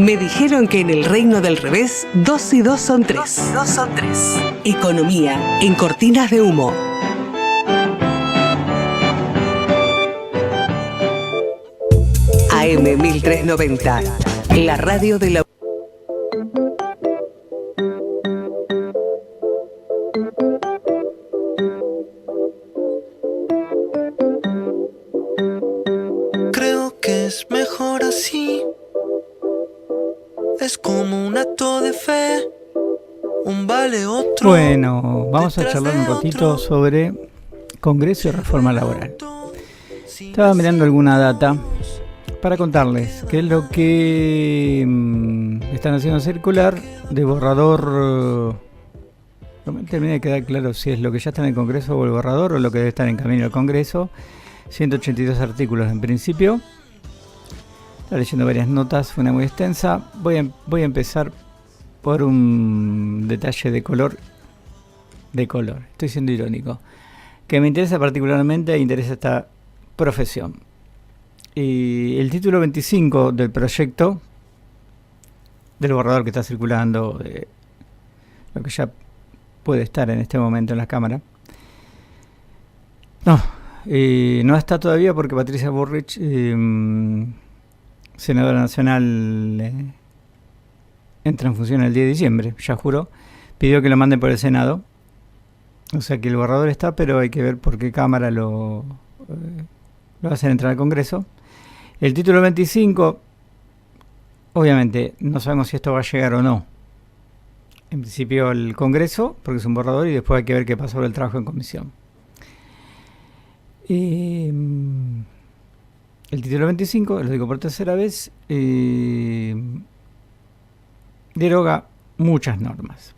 Me dijeron que en el reino del revés, 2 y 2 son 3. 2 y 2 son 3. Economía en Cortinas de Humo. AM 1390, la radio de la... Creo que es mejor así. Es como un acto de fe. Un vale otro. Bueno, vamos a charlar un ratito sobre Congreso y reforma laboral. Estaba mirando alguna data para contarles qué es lo que están haciendo circular de borrador. No me termina de quedar claro si es lo que ya está en el Congreso o el borrador o lo que debe estar en camino al Congreso. 182 artículos en principio. Estaba leyendo varias notas, fue una muy extensa. Voy a empezar por un detalle de color. Estoy siendo irónico. Que me interesa particularmente e interesa esta profesión. Y el título 25 del proyecto, del borrador que está circulando, de lo que ya puede estar en este momento en la Cámara. No está todavía porque Patricia Bullrich, senadora nacional, entra en función el 10 de diciembre, ya juró, pidió que lo manden por el Senado. O sea que el borrador está, pero hay que ver por qué Cámara lo hacen entrar al Congreso. El título 25, obviamente, no sabemos si esto va a llegar o no. En principio al Congreso, porque es un borrador, y después hay que ver qué pasa sobre el trabajo en comisión. El título 25, lo digo por tercera vez, deroga muchas normas.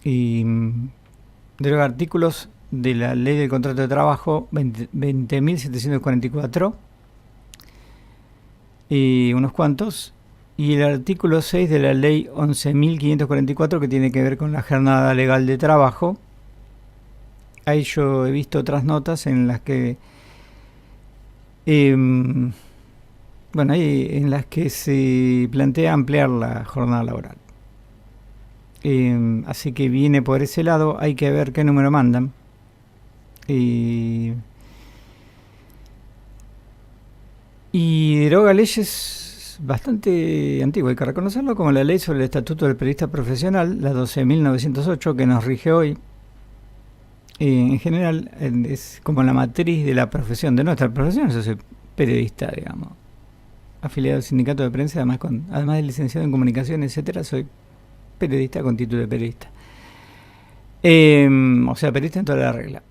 Deroga artículos de la Ley del Contrato de Trabajo 20.744 y unos cuantos, y el artículo 6 de la Ley 11.544 que tiene que ver con la jornada legal de trabajo. Ahí yo he visto otras notas en las que en las que se plantea ampliar la jornada laboral. Así que viene por ese lado, hay que ver qué número mandan. Y deroga leyes bastante antiguas, hay que reconocerlo, como la ley sobre el Estatuto del Periodista Profesional, la 12.908, que nos rige hoy. En general es como la matriz de la profesión, de nuestra profesión. Yo soy periodista, digamos, afiliado al sindicato de prensa, además de licenciado en comunicación, etcétera, soy periodista con título de periodista. O sea, periodista en toda la regla.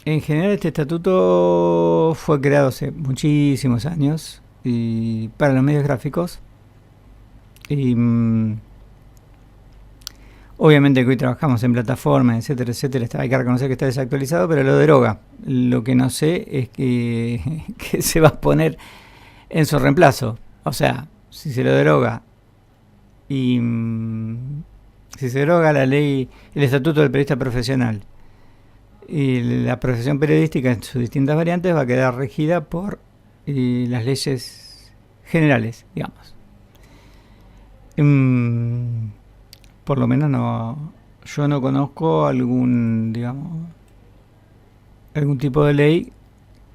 En general este estatuto fue creado hace muchísimos años y para los medios gráficos. Y obviamente que hoy trabajamos en plataformas, etcétera, etcétera. Hay que reconocer que está desactualizado, pero lo deroga. Lo que no sé es que se va a poner en su reemplazo. O sea, si se lo deroga y si se deroga la ley, el Estatuto del Periodista Profesional, y la profesión periodística en sus distintas variantes va a quedar regida por las leyes generales, digamos. Por lo menos yo no conozco algún tipo de ley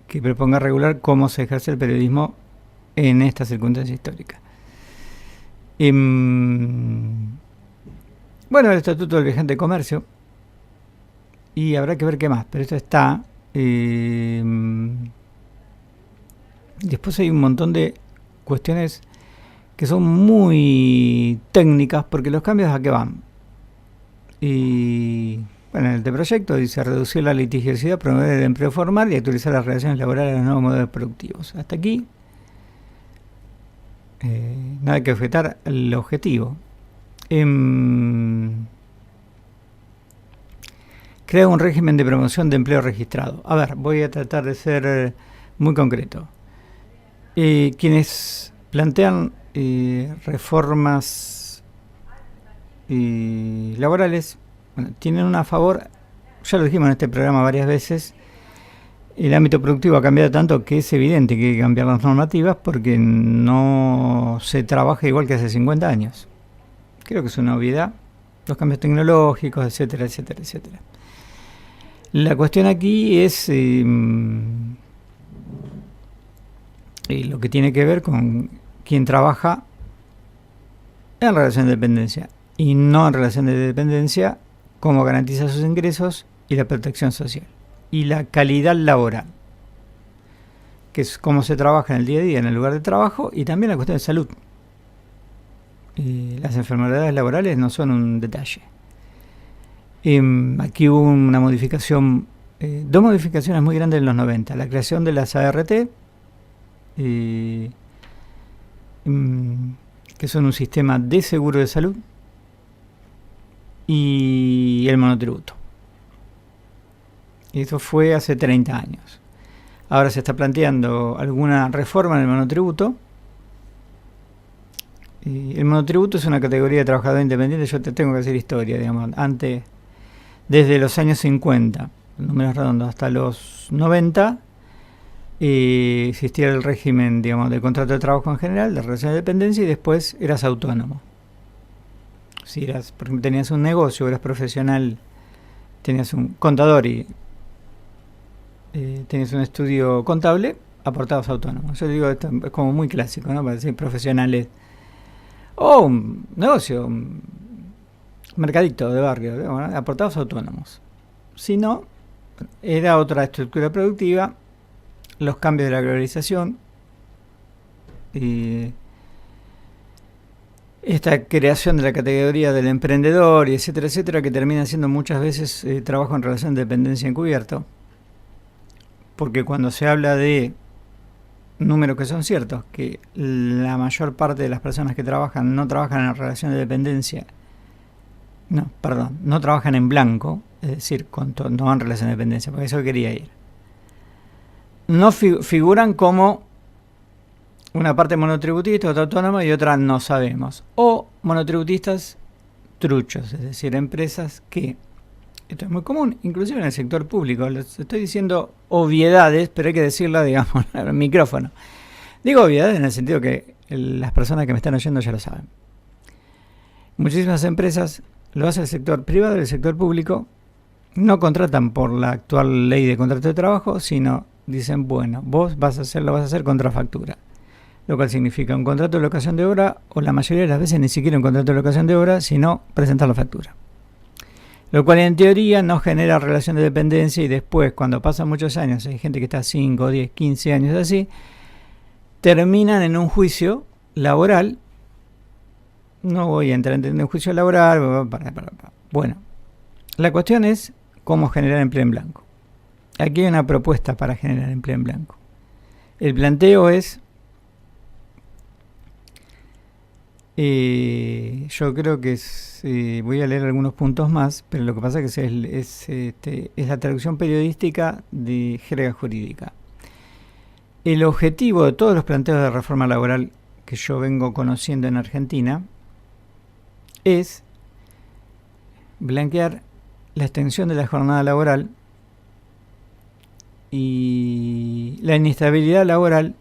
que proponga regular cómo se ejerce el periodismo en esta circunstancia histórica. Bueno, el Estatuto del Viajante de Comercio, y habrá que ver qué más, pero esto está. Después hay un montón de cuestiones que son muy técnicas, porque los cambios a qué van. Y bueno, en este proyecto dice reducir la litigiosidad, promover el empleo formal y actualizar las relaciones laborales a los nuevos modelos productivos. Hasta aquí nada que objetar el objetivo. Crea un régimen de promoción de empleo registrado. A ver, voy a tratar de ser muy concreto. Quienes plantean reformas laborales, bueno, tienen a favor, ya lo dijimos en este programa varias veces, el ámbito productivo ha cambiado tanto que es evidente que hay que cambiar las normativas porque no se trabaja igual que hace 50 años. Creo que es una obviedad. Los cambios tecnológicos, etcétera, etcétera, etcétera. La cuestión aquí es lo que tiene que ver con quien trabaja en relación de dependencia y no en relación de dependencia, cómo garantiza sus ingresos y la protección social y la calidad laboral, que es cómo se trabaja en el día a día en el lugar de trabajo, y también la cuestión de salud. Las enfermedades laborales no son un detalle. Aquí hubo una modificación, dos modificaciones muy grandes en los 90, la creación de las ART, que son un sistema de seguro de salud, y el monotributo. Y eso fue hace 30 años. Ahora se está planteando alguna reforma en el monotributo. El monotributo es una categoría de trabajador independiente. Yo te tengo que hacer historia, digamos. Antes, desde los años 50, números redondos, hasta los 90, existía el régimen, digamos, de contrato de trabajo en general, de relación de dependencia, y después eras autónomo. Si eras, por ejemplo, tenías un negocio, eras profesional, tenías un contador y tenías un estudio contable, aportabas autónomos. Yo digo, esto es como muy clásico, ¿no? Para decir profesionales. O un negocio, un mercadito de barrio, ¿no? Aportabas autónomos. Si no, era otra estructura productiva, los cambios de la globalización, esta creación de la categoría del emprendedor, y etcétera, etcétera, que termina siendo muchas veces trabajo en relación de dependencia encubierto. Porque cuando se habla de números que son ciertos, que la mayor parte de las personas que trabajan no trabajan en relación de dependencia, no trabajan en blanco, es decir, no en relación de dependencia, porque eso quería ir. No figuran como una parte monotributista, otra autónoma y otra no sabemos. O monotributistas truchos, es decir, empresas que, esto es muy común, inclusive en el sector público. Les estoy diciendo obviedades, pero hay que decirla, digamos, al micrófono. Digo obviedades en el sentido que las personas que me están oyendo ya lo saben. Muchísimas empresas, lo hace el sector privado y el sector público, no contratan por la actual ley de contrato de trabajo, sino dicen, bueno, vos lo vas a hacer contra factura. Lo cual significa un contrato de locación de obra, o la mayoría de las veces ni siquiera un contrato de locación de obra, sino presentar la factura. Lo cual en teoría no genera relación de dependencia, y después, cuando pasan muchos años, hay gente que está 5, 10, 15 años así, terminan en un juicio laboral. No voy a entrar en un juicio laboral. Bueno, la cuestión es cómo generar empleo en blanco. Aquí hay una propuesta para generar empleo en blanco. El planteo es, yo creo que voy a leer algunos puntos más, pero lo que pasa es que es la traducción periodística de jerga jurídica. El objetivo de todos los planteos de reforma laboral que yo vengo conociendo en Argentina es blanquear la extensión de la jornada laboral y la inestabilidad laboral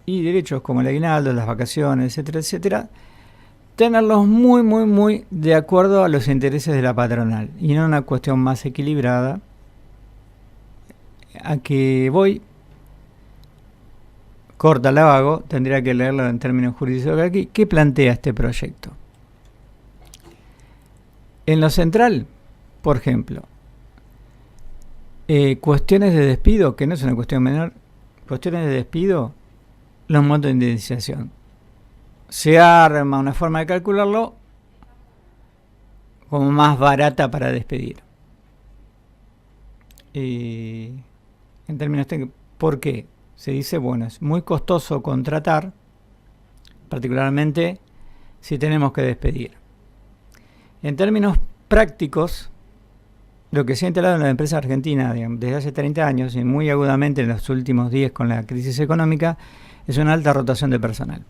y derechos como el aguinaldo, las vacaciones, etcétera, etcétera, tenerlos muy, muy, muy de acuerdo a los intereses de la patronal y no una cuestión más equilibrada. A que voy, corta la hago, tendría que leerlo en términos jurídicos aquí. ¿Qué plantea este proyecto? En lo central, por ejemplo, cuestiones de despido, que no es una cuestión menor, cuestiones de despido, los montos de indemnización. Se arma una forma de calcularlo como más barata para despedir. En términos técnicos, ¿por qué? Se dice, bueno, es muy costoso contratar, particularmente si tenemos que despedir. En términos prácticos, lo que se ha instalado en la empresa argentina desde hace 30 años y muy agudamente en los últimos 10 con la crisis económica, es una alta rotación de personal.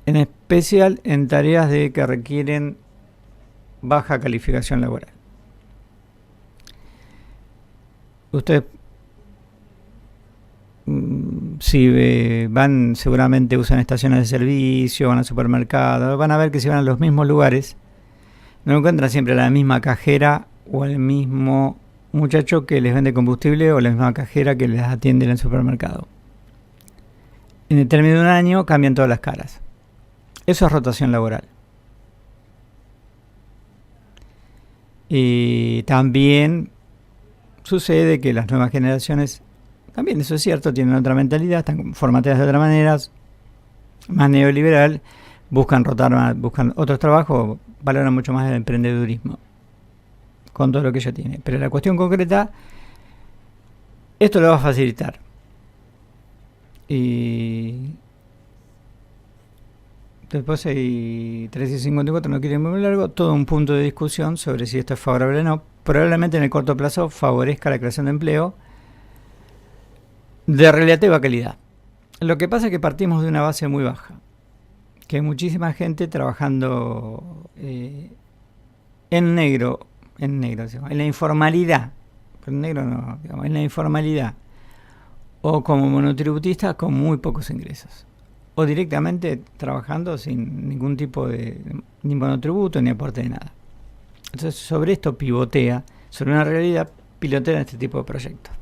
En especial en tareas que requieren baja calificación laboral. ustedes, si van, seguramente usan estaciones de servicio, van al supermercado, van a ver que si van a los mismos lugares, no encuentran siempre la misma cajera o el mismo muchacho que les vende combustible o la misma cajera que les atiende en el supermercado. En el término de un año cambian todas las caras. Eso es rotación laboral. Y también sucede que las nuevas generaciones, también eso es cierto, tienen otra mentalidad, están formateadas de otra manera, más neoliberal, buscan rotar más, buscan otros trabajos, valoran mucho más el emprendedurismo con todo lo que ella tiene. Pero la cuestión concreta, esto lo va a facilitar. Y después hay 354, no quiero ir muy largo, todo un punto de discusión sobre si esto es favorable o no. Probablemente en el corto plazo favorezca la creación de empleo de relativa calidad. Lo que pasa es que partimos de una base muy baja, que hay muchísima gente trabajando en negro, digamos, en la informalidad, pero en negro no, digamos, en la informalidad, o como monotributistas con muy pocos ingresos, o directamente trabajando sin ningún tipo de ni monotributo ni aporte de nada. Entonces sobre esto pivotea, sobre una realidad, pilotea este tipo de proyectos.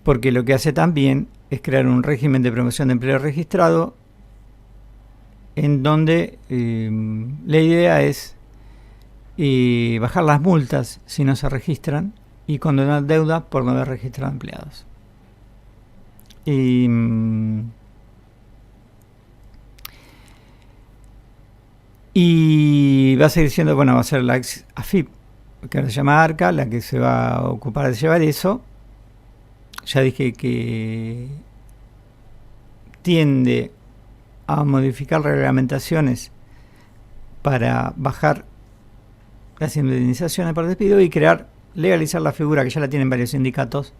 Porque lo que hace también es crear un régimen de promoción de empleo registrado en donde la idea es bajar las multas si no se registran y condonar deuda por no haber registrado empleados. Y va a seguir siendo, bueno, va a ser la ex AFIP, que ahora se llama ARCA, la que se va a ocupar de llevar eso. Ya dije que tiende a modificar reglamentaciones para bajar las indemnizaciones por despido y legalizar la figura que ya la tienen varios sindicatos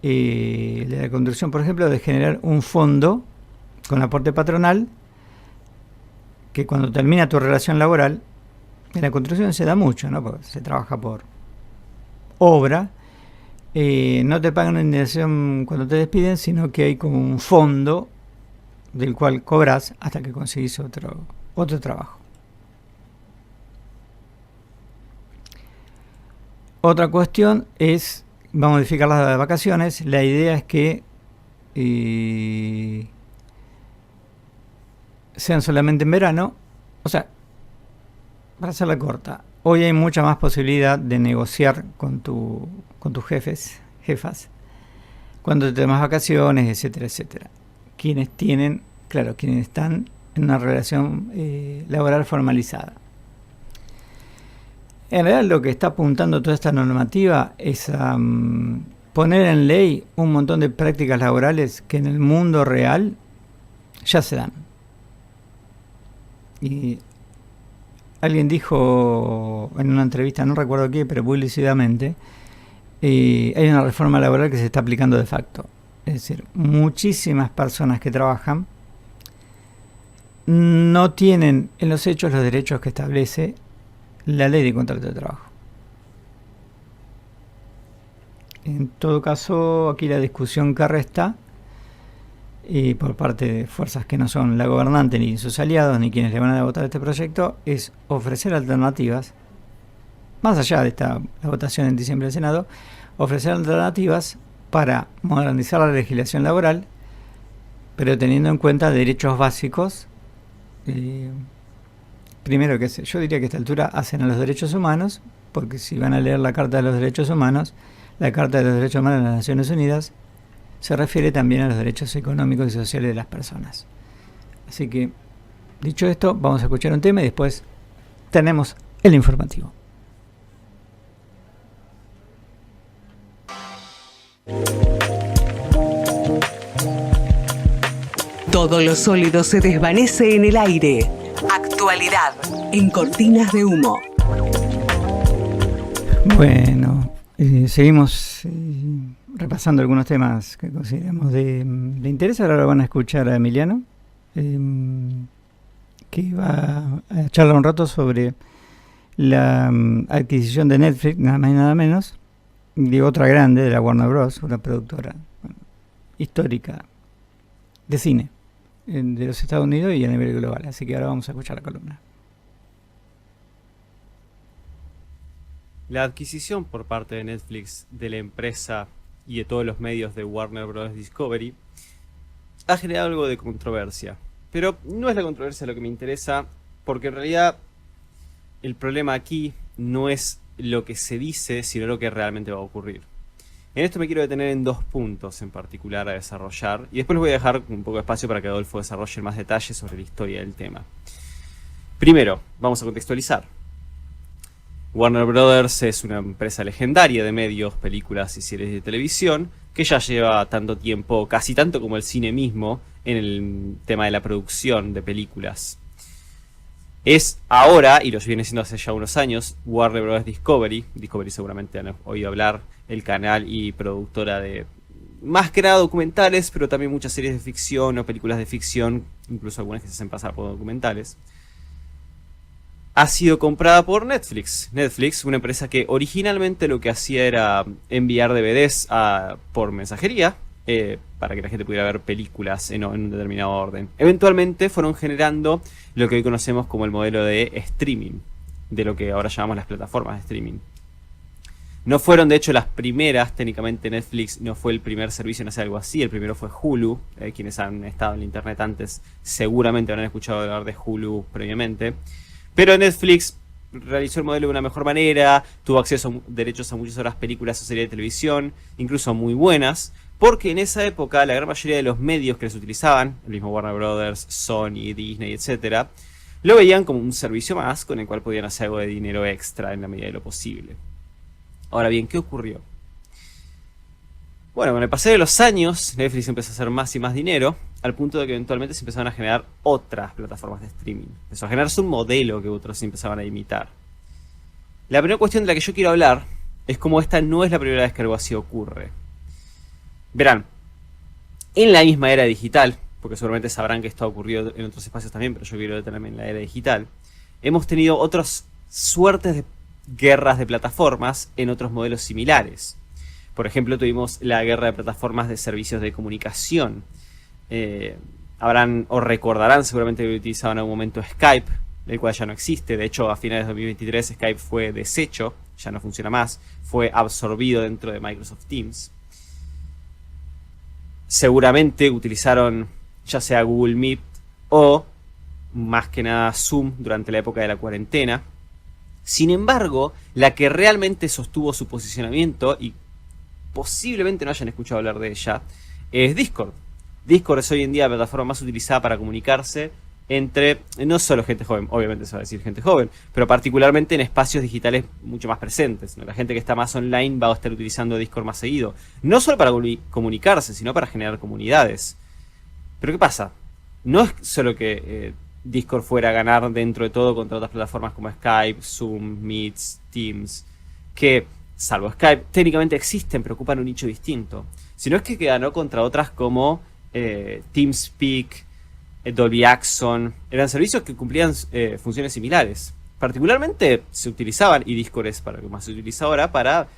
de la construcción, por ejemplo, de generar un fondo con aporte patronal que cuando termina tu relación laboral, en la construcción se da mucho, ¿no? Porque se trabaja por obra, no te pagan una indemnización cuando te despiden, sino que hay como un fondo del cual cobras hasta que conseguís otro trabajo. Otra cuestión es, va a modificar las vacaciones. La idea es que sean solamente en verano. O sea, para hacerla corta, hoy hay mucha más posibilidad de negociar con tus jefas, cuando te tomas vacaciones, etcétera, etcétera. Quienes están en una relación laboral formalizada. En realidad lo que está apuntando toda esta normativa es a poner en ley un montón de prácticas laborales que en el mundo real ya se dan. Y alguien dijo en una entrevista, no recuerdo qué, pero muy lúcidamente, hay una reforma laboral que se está aplicando de facto. Es decir, muchísimas personas que trabajan no tienen en los hechos los derechos que establece la ley de contrato de trabajo. En todo caso, aquí la discusión que resta, por parte de fuerzas que no son la gobernante ni sus aliados ni quienes le van a votar este proyecto, es ofrecer alternativas, más allá de la votación en diciembre del Senado, ofrecer alternativas para modernizar la legislación laboral, pero teniendo en cuenta derechos básicos. Primero, que yo diría que a esta altura hacen a los derechos humanos, porque si van a leer la Carta de los Derechos Humanos, la Carta de los Derechos Humanos de las Naciones Unidas se refiere también a los derechos económicos y sociales de las personas. Así que, dicho esto, vamos a escuchar un tema y después tenemos el informativo. Todo lo sólido se desvanece en el aire. Actualidad en Cortinas de Humo. Bueno, seguimos repasando algunos temas que consideramos de interés. Ahora lo van a escuchar a Emiliano, que va a charlar un rato sobre la adquisición de Netflix, nada más y nada menos, de otra grande, de la Warner Bros., una productora histórica de cine de los Estados Unidos y a nivel global. Así que ahora vamos a escuchar la columna. La adquisición por parte de Netflix de la empresa y de todos los medios de Warner Bros. Discovery ha generado algo de controversia. Pero no es la controversia lo que me interesa, porque en realidad el problema aquí no es lo que se dice, sino lo que realmente va a ocurrir. En esto me quiero detener en 2 puntos en particular a desarrollar, y después les voy a dejar un poco de espacio para que Adolfo desarrolle más detalles sobre la historia del tema. Primero, vamos a contextualizar. Warner Brothers es una empresa legendaria de medios, películas y series de televisión que ya lleva tanto tiempo, casi tanto como el cine mismo, en el tema de la producción de películas. Es ahora, y lo viene siendo hace ya unos años, Warner Bros. Discovery. Discovery seguramente han oído hablar, el canal y productora de más que nada documentales, pero también muchas series de ficción o películas de ficción, incluso algunas que se hacen pasar por documentales. Ha sido comprada por Netflix. Netflix, una empresa que originalmente lo que hacía era enviar DVDs por mensajería para que la gente pudiera ver películas en un determinado orden. Eventualmente fueron generando lo que hoy conocemos como el modelo de streaming, de lo que ahora llamamos las plataformas de streaming. No fueron de hecho las primeras, técnicamente Netflix no fue el primer servicio en hacer algo así, el primero fue Hulu. Quienes han estado en la internet antes seguramente habrán escuchado hablar de Hulu previamente. Pero Netflix realizó el modelo de una mejor manera, tuvo acceso a derechos a muchas otras películas o series de televisión, incluso muy buenas, porque en esa época la gran mayoría de los medios que les utilizaban, el mismo Warner Brothers, Sony, Disney, etc., lo veían como un servicio más con el cual podían hacer algo de dinero extra en la medida de lo posible. Ahora bien, ¿qué ocurrió? Bueno, con el pasar de los años, Netflix empezó a hacer más y más dinero, al punto de que eventualmente se empezaron a generar otras plataformas de streaming. Empezó a generarse un modelo que otros empezaban a imitar. La primera cuestión de la que yo quiero hablar es cómo esta no es la primera vez que algo así ocurre. Verán, en la misma era digital, porque seguramente sabrán que esto ha ocurrido en otros espacios también, pero yo quiero detenerme en la era digital, hemos tenido otras suertes de guerras de plataformas en otros modelos similares. Por ejemplo, tuvimos la guerra de plataformas de servicios de comunicación. Habrán o recordarán seguramente que utilizaban en algún momento Skype, el cual ya no existe. De hecho, a finales de 2023 Skype fue deshecho, ya no funciona más, fue absorbido dentro de Microsoft Teams. Seguramente utilizaron ya sea Google Meet o más que nada Zoom durante la época de la cuarentena. Sin embargo, la que realmente sostuvo su posicionamiento, y posiblemente no hayan escuchado hablar de ella, es Discord. Discord es hoy en día la plataforma más utilizada para comunicarse entre, no solo gente joven, obviamente se va a decir gente joven, pero particularmente en espacios digitales mucho más presentes, ¿no? La gente que está más online va a estar utilizando Discord más seguido, no solo para comunicarse, sino para generar comunidades. Pero ¿qué pasa? No es solo que Discord fuera a ganar dentro de todo contra otras plataformas como Skype, Zoom, Meet, Teams, que, salvo Skype, técnicamente existen, pero ocupan un nicho distinto. Sino es que ganó contra otras como TeamSpeak, Dolby Axon. Eran servicios que cumplían funciones similares. Particularmente se utilizaban, y Discord es para lo que más se utiliza ahora, para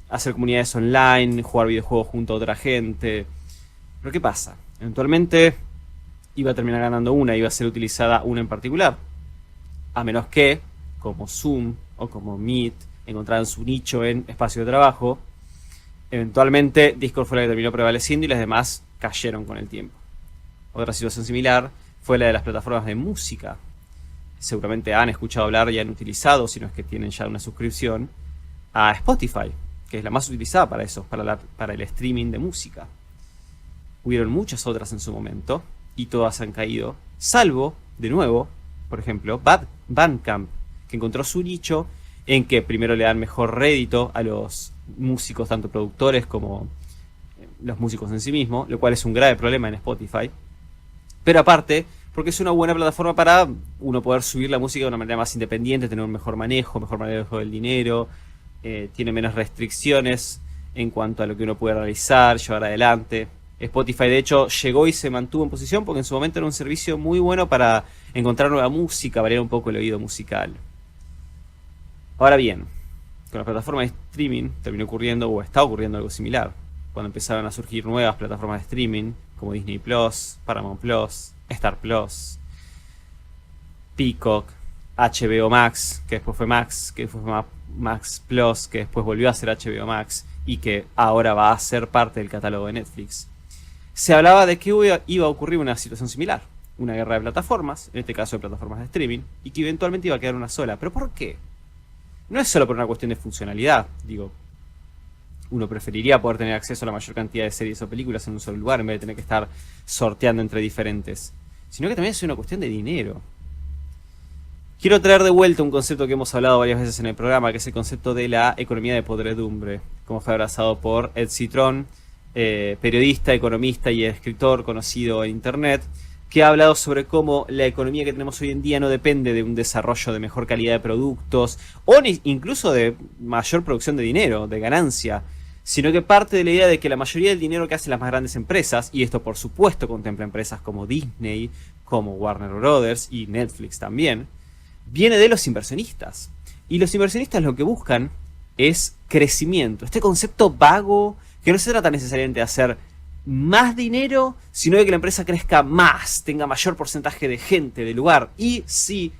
hacer comunidades online, jugar videojuegos junto a otra gente. Pero ¿qué pasa? Eventualmente iba a terminar ganando una, iba a ser utilizada una en particular. A menos que, como Zoom o como Meet, encontraran su nicho en espacio de trabajo, eventualmente Discord fue la que terminó prevaleciendo y las demás cayeron con el tiempo. Otra situación similar fue la de las plataformas de música. Seguramente han escuchado hablar y han utilizado, si no es que tienen ya una suscripción, a Spotify, que es la más utilizada para eso, para el streaming de música. Hubieron muchas otras en su momento y todas han caído, salvo, de nuevo, por ejemplo, Bandcamp, que encontró su nicho en que primero le dan mejor rédito a los músicos, tanto productores como los músicos en sí mismos, lo cual es un grave problema en Spotify. Pero aparte, porque es una buena plataforma para uno poder subir la música de una manera más independiente, tener un mejor manejo del dinero, tiene menos restricciones en cuanto a lo que uno puede realizar, llevar adelante. Spotify de hecho llegó y se mantuvo en posición porque en su momento era un servicio muy bueno para encontrar nueva música, variar un poco el oído musical. Ahora bien, con las plataformas de streaming terminó ocurriendo, o está ocurriendo algo similar. Cuando empezaron a surgir nuevas plataformas de streaming, como Disney Plus, Paramount Plus, Star Plus, Peacock, HBO Max, que después fue Max, que después fue Max Plus, que después volvió a ser HBO Max y que ahora va a ser parte del catálogo de Netflix. Se hablaba de que iba a ocurrir una situación similar, una guerra de plataformas, en este caso de plataformas de streaming, y que eventualmente iba a quedar una sola. ¿Pero por qué? No es solo por una cuestión de funcionalidad, digo, uno preferiría poder tener acceso a la mayor cantidad de series o películas en un solo lugar en vez de tener que estar sorteando entre diferentes, sino que también es una cuestión de dinero. Quiero traer de vuelta un concepto que hemos hablado varias veces en el programa, que es el concepto de la economía de podredumbre, como fue abrazado por Ed Citron, periodista, economista y escritor conocido en internet, que ha hablado sobre cómo la economía que tenemos hoy en día no depende de un desarrollo de mejor calidad de productos o incluso de mayor producción de dinero, de ganancia, sino que parte de la idea de que la mayoría del dinero que hacen las más grandes empresas, y esto por supuesto contempla empresas como Disney, como Warner Brothers y Netflix también, viene de los inversionistas. Y los inversionistas lo que buscan es crecimiento. Este concepto vago que no se trata necesariamente de hacer más dinero, sino de que la empresa crezca más, tenga mayor porcentaje de gente, de lugar, y sí,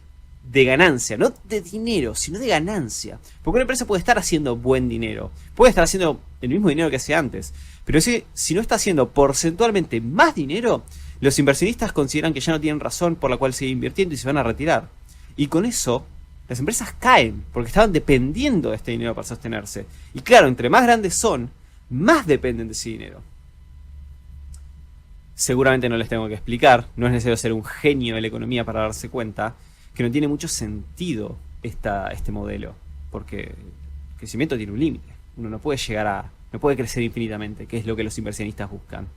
de ganancia, no de dinero, sino de ganancia. Porque una empresa puede estar haciendo buen dinero, puede estar haciendo el mismo dinero que hacía antes, pero si no está haciendo porcentualmente más dinero, los inversionistas consideran que ya no tienen razón por la cual seguir invirtiendo y se van a retirar. Y con eso, las empresas caen, porque estaban dependiendo de este dinero para sostenerse. Y claro, entre más grandes son, más dependen de ese dinero. Seguramente no les tengo que explicar, no es necesario ser un genio de la economía para darse cuenta que no tiene mucho sentido este modelo, porque el crecimiento tiene un límite. Uno no puede no puede crecer infinitamente, que es lo que los inversionistas buscan.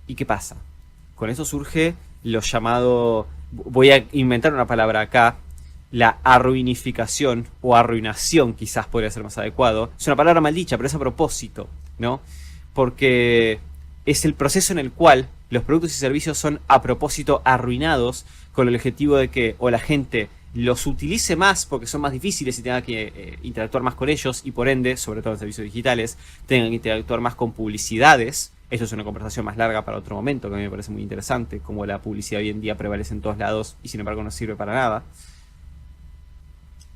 ¿Y qué pasa? Con eso surge lo llamado, voy a inventar una palabra acá, la arruinificación o arruinación, quizás podría ser más adecuado. Es una palabra maldicha, pero es a propósito, ¿no? Porque es el proceso en el cual los productos y servicios son a propósito arruinados con el objetivo de que o la gente los utilice más porque son más difíciles y tenga que interactuar más con ellos y por ende, sobre todo en servicios digitales, tengan que interactuar más con publicidades. Esto es una conversación más larga para otro momento que a mí me parece muy interesante, como la publicidad hoy en día prevalece en todos lados y sin embargo no sirve para nada.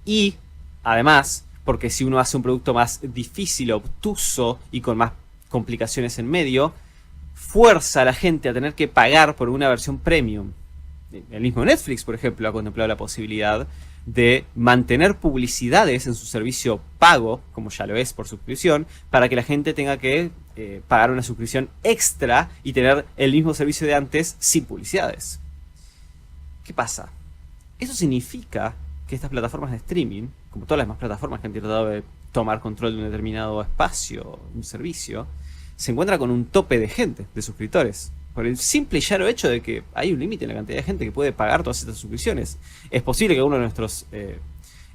Y además, porque si uno hace un producto más difícil, obtuso y con más complicaciones en medio, fuerza a la gente a tener que pagar por una versión premium. El mismo Netflix, por ejemplo, ha contemplado la posibilidad de mantener publicidades en su servicio pago, como ya lo es por suscripción, para que la gente tenga que pagar una suscripción extra y tener el mismo servicio de antes sin publicidades. ¿Qué pasa? Eso significa que estas plataformas de streaming, como todas las demás plataformas que han tratado de tomar control de un determinado espacio, un servicio, se encuentra con un tope de gente, de suscriptores. Por el simple y llano hecho de que hay un límite en la cantidad de gente que puede pagar todas estas suscripciones. Es posible que a uno de nuestros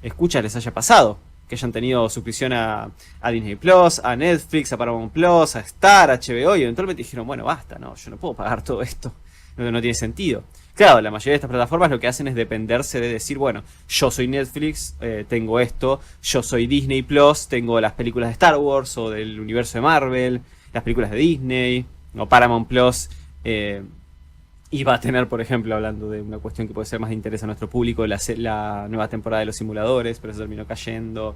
escuchas les haya pasado, que hayan tenido suscripción a Disney Plus, a Netflix, a Paramount Plus, a Star, a HBO, y eventualmente dijeron, bueno, basta, no, yo no puedo pagar todo esto, no tiene sentido. Claro, la mayoría de estas plataformas lo que hacen es dependerse de decir, bueno, yo soy Netflix, tengo esto, yo soy Disney Plus, tengo las películas de Star Wars o del universo de Marvel, las películas de Disney, o Paramount Plus, y va a tener, por ejemplo, hablando de una cuestión que puede ser más de interés a nuestro público, la nueva temporada de los simuladores, pero eso terminó cayendo.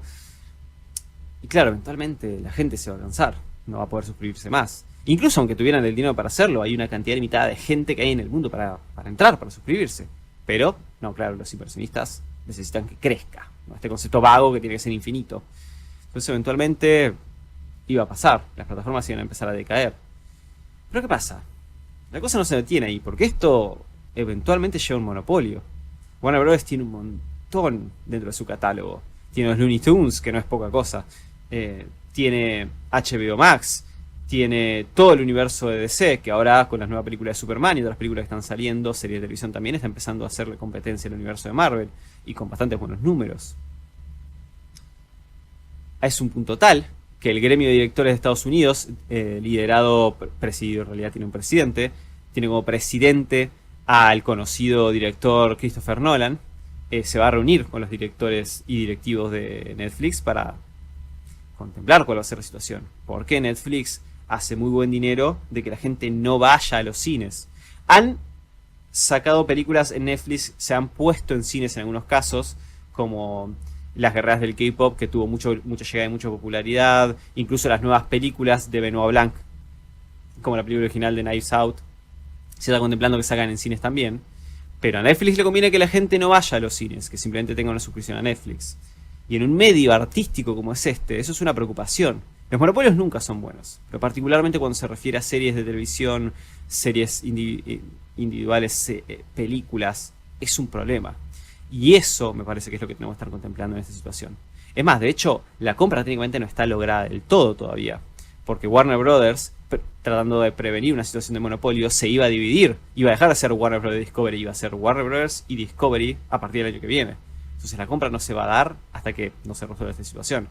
Y claro, eventualmente la gente se va a cansar, no va a poder suscribirse más. Incluso aunque tuvieran el dinero para hacerlo, hay una cantidad limitada de gente que hay en el mundo para entrar, para suscribirse. Pero, no, claro, los inversionistas necesitan que crezca, ¿no? Este concepto vago que tiene que ser infinito. Entonces, eventualmente iba a pasar, las plataformas iban a empezar a decaer. Pero ¿qué pasa? La cosa no se detiene ahí, porque esto eventualmente lleva a un monopolio. Warner Bros. Tiene un montón dentro de su catálogo. Tiene los Looney Tunes, que no es poca cosa. Tiene HBO Max. Tiene todo el universo de DC, que ahora con las nuevas películas de Superman y todas las películas que están saliendo, series de televisión también, está empezando a hacerle competencia al universo de Marvel, y con bastantes buenos números. Es un punto tal que el gremio de directores de Estados Unidos, presidido, en realidad tiene un presidente, tiene como presidente al conocido director Christopher Nolan, se va a reunir con los directores y directivos de Netflix para contemplar cuál va a ser la situación. Porque Netflix hace muy buen dinero de que la gente no vaya a los cines. Han sacado películas en Netflix, se han puesto en cines en algunos casos, como Las Guerreras del K-Pop, que tuvo mucha llegada y mucha popularidad. Incluso las nuevas películas de Benoit Blanc, como la película original de Knives Out, se está contemplando que salgan en cines también. Pero a Netflix le conviene que la gente no vaya a los cines, que simplemente tenga una suscripción a Netflix. Y en un medio artístico como es este, eso es una preocupación. Los monopolios nunca son buenos, pero particularmente cuando se refiere a series de televisión, series individuales, películas, es un problema. Y eso me parece que es lo que tenemos que estar contemplando en esta situación. Es más, de hecho, la compra técnicamente no está lograda del todo todavía, porque Warner Brothers, tratando de prevenir una situación de monopolio, se iba a dividir. Iba a dejar de ser Warner Brothers Discovery, iba a ser Warner Brothers y Discovery a partir del año que viene. Entonces la compra no se va a dar hasta que no se resuelva esta situación.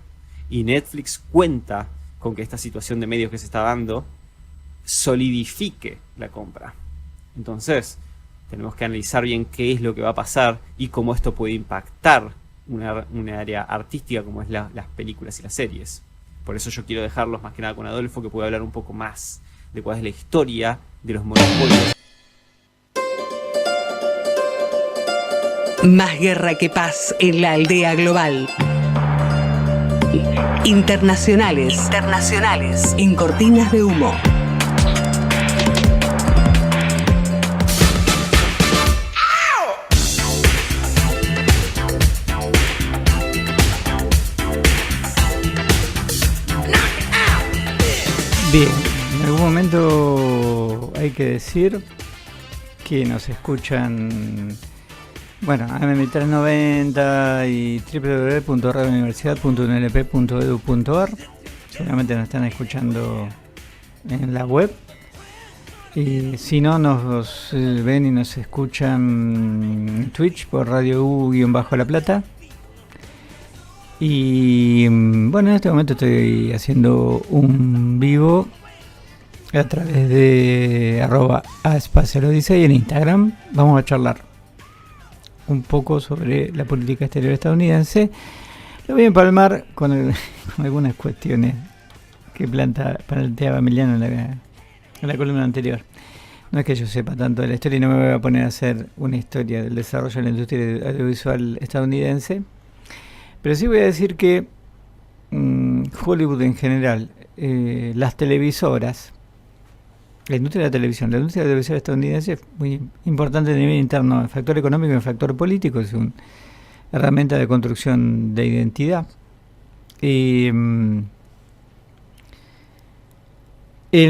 Y Netflix cuenta con que esta situación de medios que se está dando solidifique la compra. Entonces, tenemos que analizar bien qué es lo que va a pasar y cómo esto puede impactar una área artística como es las películas y las series. Por eso yo quiero dejarlos más que nada con Adolfo, que puede hablar un poco más de cuál es la historia de los monopolios. Más guerra que paz en la aldea global. Internacionales en cortinas de humo. Bien, en algún momento hay que decir que nos escuchan, bueno, AM1390 y www.radiouniversidad.unlp.edu.ar. Seguramente nos están escuchando en la web. Y si no, nos ven y nos escuchan en Twitch por Radio U-La Plata. Y bueno, en este momento estoy haciendo un vivo a través de @aespacialodisei en Instagram. Vamos a charlar un poco sobre la política exterior estadounidense. Lo voy a empalmar con algunas cuestiones que planteaba Emiliano en la columna anterior. No es que yo sepa tanto de la historia y no me voy a poner a hacer una historia del desarrollo de la industria audiovisual estadounidense. Pero sí voy a decir que Hollywood en general, las televisoras, la industria de la televisión, la industria audiovisual estadounidense es muy importante a nivel interno, el factor económico y el factor político, es una herramienta de construcción de identidad. El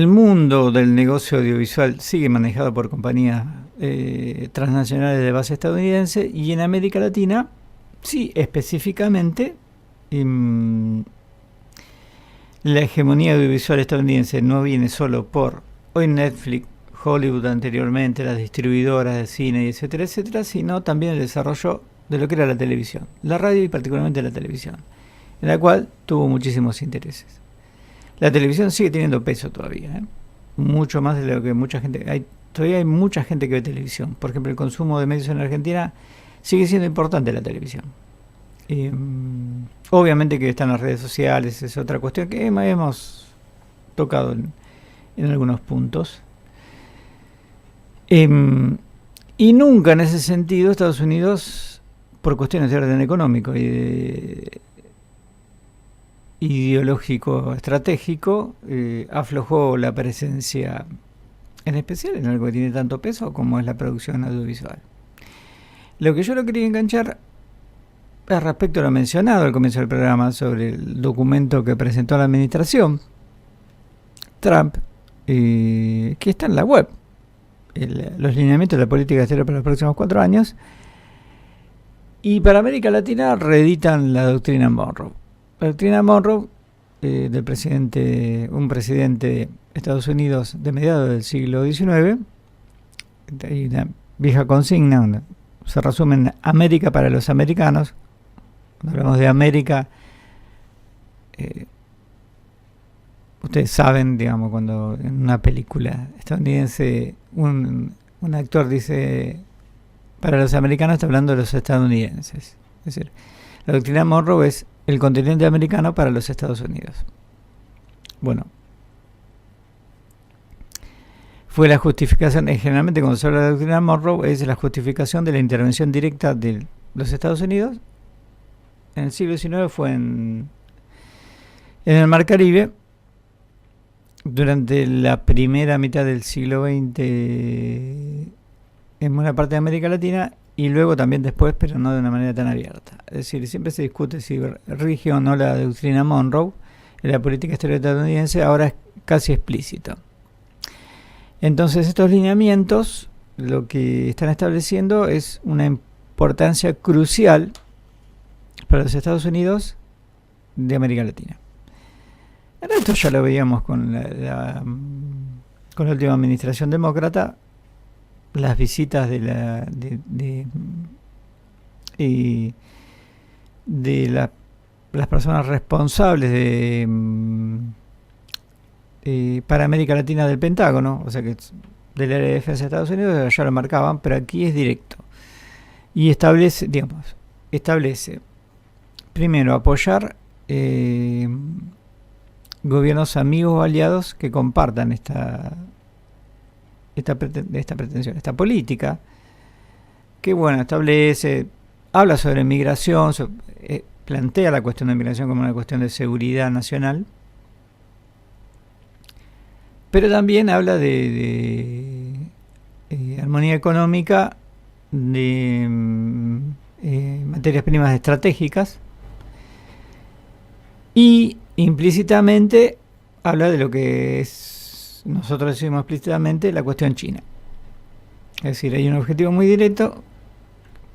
mundo del negocio audiovisual sigue manejado por compañías transnacionales de base estadounidense, y en América Latina, sí, específicamente, la hegemonía audiovisual estadounidense no viene solo por hoy Netflix, Hollywood anteriormente, las distribuidoras de cine, etcétera, etcétera, sino también el desarrollo de lo que era la televisión, la radio y particularmente la televisión, en la cual tuvo muchísimos intereses. La televisión sigue teniendo peso todavía, mucho más de lo que mucha gente... Todavía hay mucha gente que ve televisión. Por ejemplo, el consumo de medios en Argentina sigue siendo importante, la televisión. Obviamente que están las redes sociales, es otra cuestión que hemos tocado en algunos puntos. Y nunca en ese sentido Estados Unidos, por cuestiones de orden económico y ideológico estratégico, aflojó la presencia, en especial en algo que tiene tanto peso como es la producción audiovisual. Lo que yo lo quería enganchar es respecto a lo mencionado al comienzo del programa sobre el documento que presentó la administración Trump, que está en la web, los lineamientos de la política exterior para los próximos 4 años, y para América Latina reeditan la doctrina Monroe. La doctrina Monroe, del presidente, un presidente de Estados Unidos de mediados del siglo XIX, hay una vieja consigna donde se resume en América para los americanos. Cuando hablamos de América, ustedes saben, digamos, cuando en una película estadounidense un actor dice Para los americanos está hablando de los estadounidenses. Es decir, la doctrina Monroe es el continente americano para los Estados Unidos. Bueno, fue la justificación, generalmente cuando se habla de la doctrina Monroe es la justificación de la intervención directa de los Estados Unidos. En el siglo XIX fue en el Mar Caribe. Durante la primera mitad del siglo XX en buena parte de América Latina, y luego también después, pero no de una manera tan abierta. Es decir, siempre se discute si rige o no la doctrina Monroe en la política exterior estadounidense, ahora es casi explícito. Entonces estos lineamientos lo que están estableciendo es una importancia crucial para los Estados Unidos de América Latina. Esto ya lo veíamos con la última administración demócrata, las visitas de las personas responsables para América Latina del Pentágono, o sea que del área de defensa de Estados Unidos, ya lo marcaban, pero aquí es directo. Y establece primero apoyar gobiernos amigos o aliados que compartan esta pretensión, esta política, que bueno, habla sobre migración, plantea la cuestión de migración como una cuestión de seguridad nacional, pero también habla de armonía económica, de materias primas estratégicas, y implícitamente habla de lo que nosotros decimos explícitamente la cuestión china. Es decir, hay un objetivo muy directo,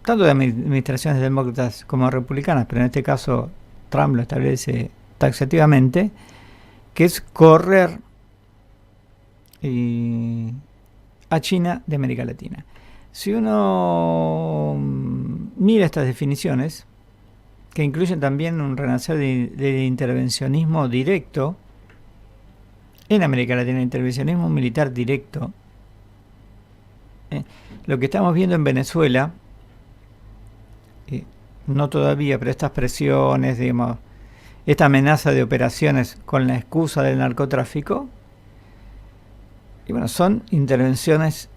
tanto de administraciones demócratas como republicanas, pero en este caso Trump lo establece taxativamente, que es correr a China de América Latina. Si uno mira estas definiciones, que incluyen también un renacer de intervencionismo directo en América Latina, intervencionismo militar directo. Lo que estamos viendo en Venezuela, no todavía, pero estas presiones, digamos, esta amenaza de operaciones con la excusa del narcotráfico, y bueno, son intervenciones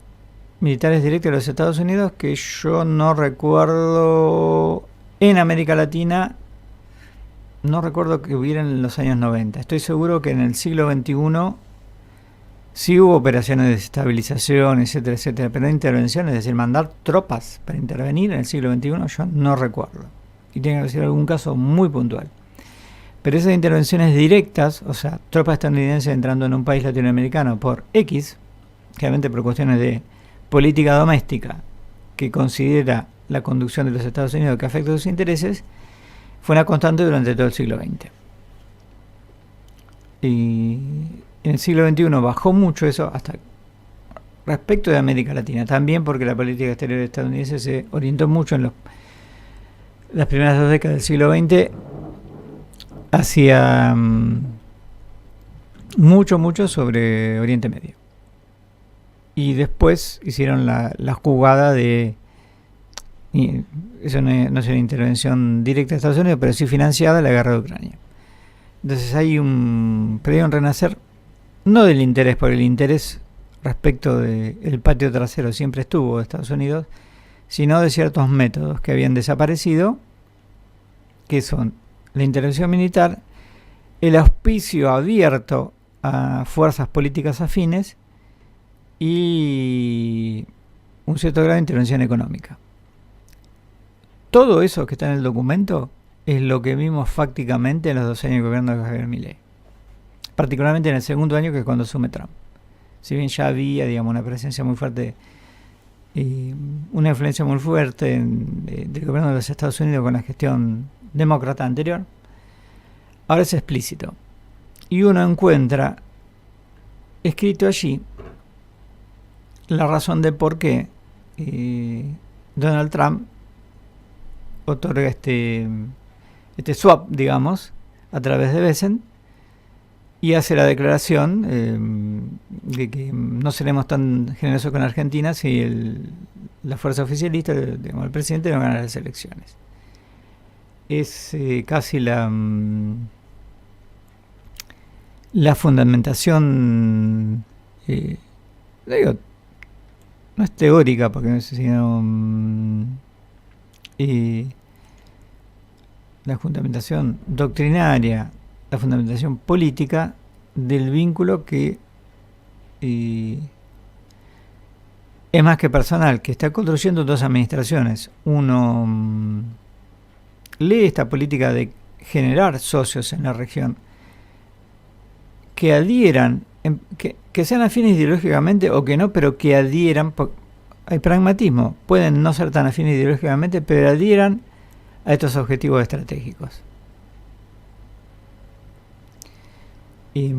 militares directas de los Estados Unidos que yo no recuerdo en América Latina, no recuerdo que hubiera en los años 90. Estoy seguro que en el siglo XXI sí hubo operaciones de desestabilización, etcétera, etcétera, pero no intervenciones, es decir, mandar tropas para intervenir en el siglo XXI, yo no recuerdo. Y tiene que ser algún caso muy puntual. Pero esas intervenciones directas, o sea, tropas estadounidenses entrando en un país latinoamericano por X, claramente por cuestiones de política doméstica, que considera la conducción de los Estados Unidos que afecta a sus intereses, fue una constante durante todo el siglo XX. Y en el siglo XXI bajó mucho eso, hasta respecto de América Latina, también porque la política exterior estadounidense se orientó mucho en las primeras 2 décadas del siglo XX hacia mucho sobre Oriente Medio. Y después hicieron la jugada de, y eso no es una intervención directa de Estados Unidos, pero sí financiada, la guerra de Ucrania. Entonces hay un renacer, no del interés, porque el interés respecto del patio trasero siempre estuvo de Estados Unidos, sino de ciertos métodos que habían desaparecido, que son la intervención militar, el auspicio abierto a fuerzas políticas afines y un cierto grado de intervención económica. Todo eso que está en el documento es lo que vimos fácticamente en los 2 años de gobierno de Javier Milei, particularmente en el segundo año, que es cuando asume Trump. Si bien ya había, digamos, una presencia muy fuerte, una influencia muy fuerte del gobierno de los Estados Unidos con la gestión demócrata anterior, ahora es explícito. Y uno encuentra escrito allí la razón de por qué Donald Trump otorga este swap, digamos, a través de Bessent, y hace la declaración de que no seremos tan generosos con Argentina si la fuerza oficialista, digamos, el presidente no gana las elecciones. Es casi la fundamentación, digo, no es teórica, porque no sé, sino la fundamentación doctrinaria, la fundamentación política del vínculo que es más que personal, que está construyendo dos administraciones. Uno lee esta política de generar socios en la región que adhieran, que sean afines ideológicamente o que no, pero que adhieran. Hay pragmatismo, pueden no ser tan afines ideológicamente, pero adhieran a estos objetivos estratégicos. Y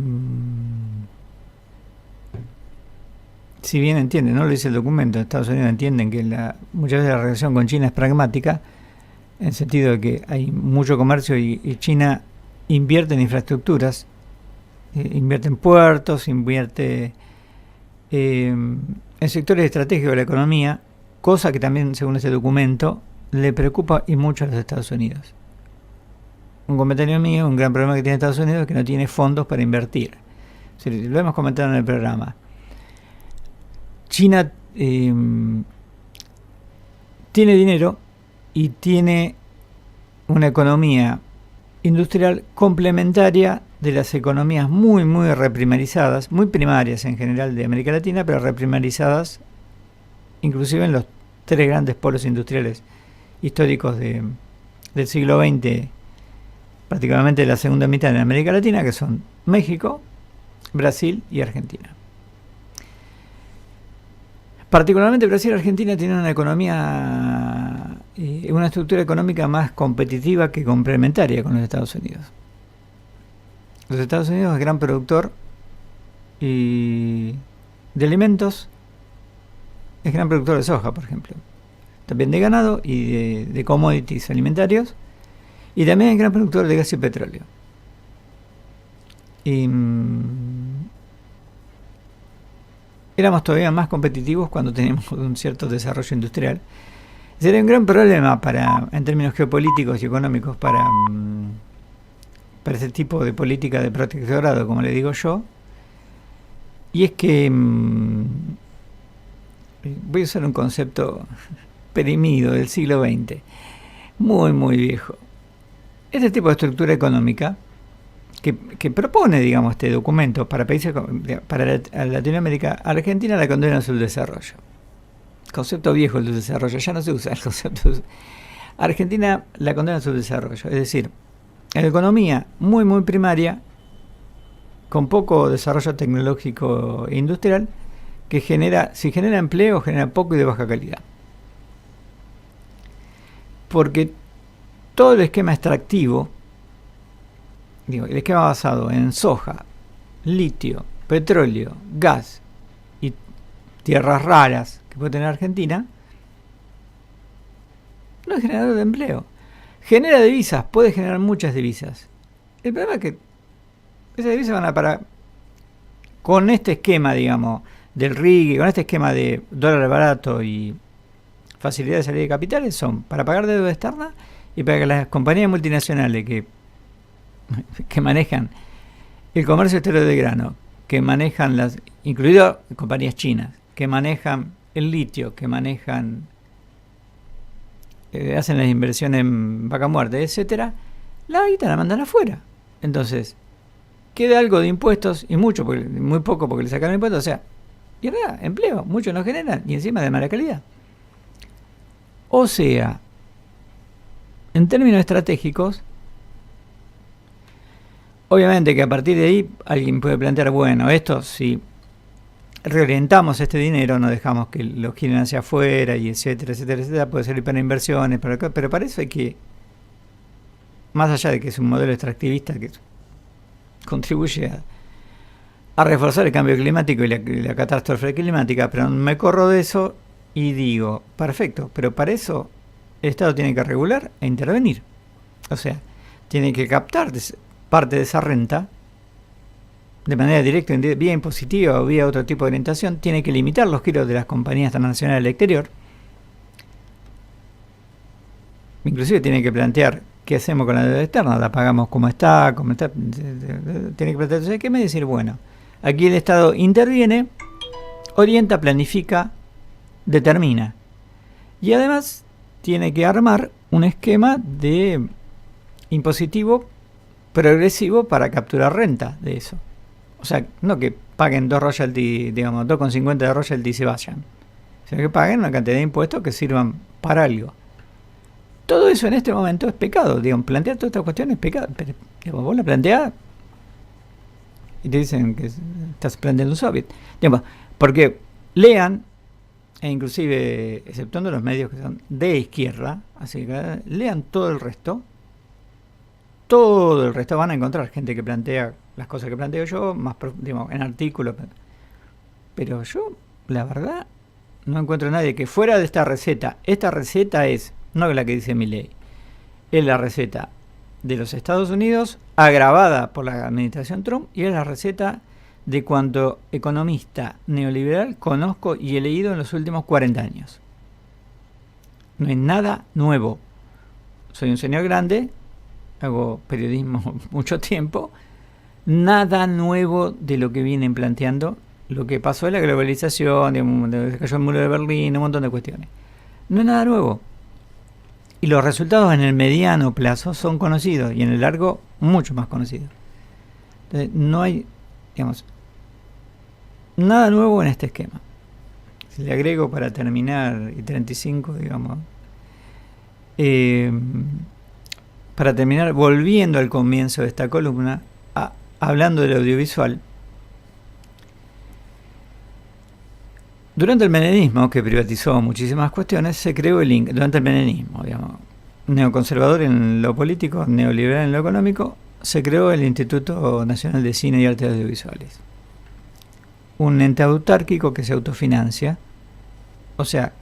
si bien entienden, no lo dice el documento, Estados Unidos entienden que muchas veces la relación con China es pragmática, en el sentido de que hay mucho comercio y China invierte en infraestructuras, invierte en puertos, invierte en sectores estratégicos de la economía, cosa que también, según este documento, le preocupa y mucho a los Estados Unidos. Un comentario mío, un gran problema que tiene Estados Unidos es que no tiene fondos para invertir. Lo hemos comentado en el programa. China tiene dinero y tiene una economía industrial complementaria de las economías muy, muy reprimarizadas, muy primarias en general de América Latina, pero reprimarizadas inclusive en los tres grandes polos industriales históricos del siglo XX, prácticamente de la segunda mitad de América Latina, que son México, Brasil y Argentina. Particularmente Brasil y Argentina tienen una economía, una estructura económica más competitiva que complementaria con los Estados Unidos. Los Estados Unidos es gran productor de alimentos, es gran productor de soja, por ejemplo, también de ganado y de commodities alimentarios, y también es gran productor de gas y petróleo. Y éramos todavía más competitivos cuando teníamos un cierto desarrollo industrial. Sería un gran problema en términos geopolíticos y económicos para ese tipo de política de protectorado, como le digo yo. Y es que voy a usar un concepto perimido del siglo XX, muy, muy viejo. Este tipo de estructura económica que propone, digamos, este documento para países, para Latinoamérica, Argentina la condena a su desarrollo. Concepto viejo el desarrollo, ya no se usa el concepto. Argentina la condena a su desarrollo, es decir, en economía muy, muy primaria, con poco desarrollo tecnológico e industrial, que si genera empleo, genera poco y de baja calidad. Porque todo el esquema extractivo, el esquema basado en soja, litio, petróleo, gas y tierras raras que puede tener Argentina, no es generador de empleo. Genera divisas, puede generar muchas divisas. El problema es que esas divisas van a parar con este esquema, digamos, del RIG, con este esquema de dólar barato y facilidad de salida de capitales, son para pagar deuda externa y para que las compañías multinacionales que manejan el comercio exterior de grano, que manejan incluido compañías chinas, que manejan el litio, que manejan hacen las inversiones en vaca muerta, etcétera, la guita la mandan afuera. Entonces, queda algo de impuestos y muy poco porque le sacaron impuestos, o sea, y en realidad, empleo, muchos no generan y encima de mala calidad. O sea, en términos estratégicos, obviamente que a partir de ahí alguien puede plantear, bueno, esto si reorientamos este dinero, no dejamos que lo giren hacia afuera y etcétera, etcétera, etcétera, puede servir para inversiones, pero para eso hay que, más allá de que es un modelo extractivista que contribuye a reforzar el cambio climático y la catástrofe climática, pero me corro de eso y digo, perfecto, pero para eso el Estado tiene que regular e intervenir. O sea, tiene que captar parte de esa renta de manera directa, vía impositiva o vía otro tipo de orientación, tiene que limitar los giros de las compañías transnacionales al exterior, inclusive tiene que plantear qué hacemos con la deuda externa, la pagamos como está, tiene que plantearse qué me decir, bueno, aquí el Estado interviene, orienta, planifica, determina. Y además tiene que armar un esquema de impositivo progresivo para capturar renta de eso. O sea, no que paguen 2 royalties, digamos, 2,50 de royalty y se vayan. Sino que paguen una cantidad de impuestos que sirvan para algo. Todo eso en este momento es pecado. Digamos, plantear toda esta cuestión es pecado. Pero digamos, vos la planteás y te dicen que estás planteando un soviet. Digamos, porque lean, e inclusive exceptuando los medios que son de izquierda, así que lean todo el resto van a encontrar gente que plantea las cosas que planteo yo, más digamos, en artículos, pero yo la verdad no encuentro a nadie que fuera de esta receta es, no la que dice Milei, es la receta de los Estados Unidos agravada por la administración Trump, y es la receta de cuanto economista neoliberal conozco y he leído en los últimos 40 años. No hay nada nuevo. Soy un señor grande, hago periodismo mucho tiempo, nada nuevo de lo que vienen planteando. Lo que pasó es la globalización, se cayó el muro de Berlín, un montón de cuestiones. No es nada nuevo. Y los resultados en el mediano plazo son conocidos y en el largo mucho más conocidos. Entonces, no hay, digamos, nada nuevo en este esquema. Si le agrego para terminar, y 35, digamos, para terminar, volviendo al comienzo de esta columna, hablando del audiovisual, durante el menemismo, que privatizó muchísimas cuestiones, se creó el INC. Durante el menemismo, digamos, neoconservador en lo político, neoliberal en lo económico, se creó el Instituto Nacional de Cine y Artes Audiovisuales. Un ente autárquico que se autofinancia, o sea,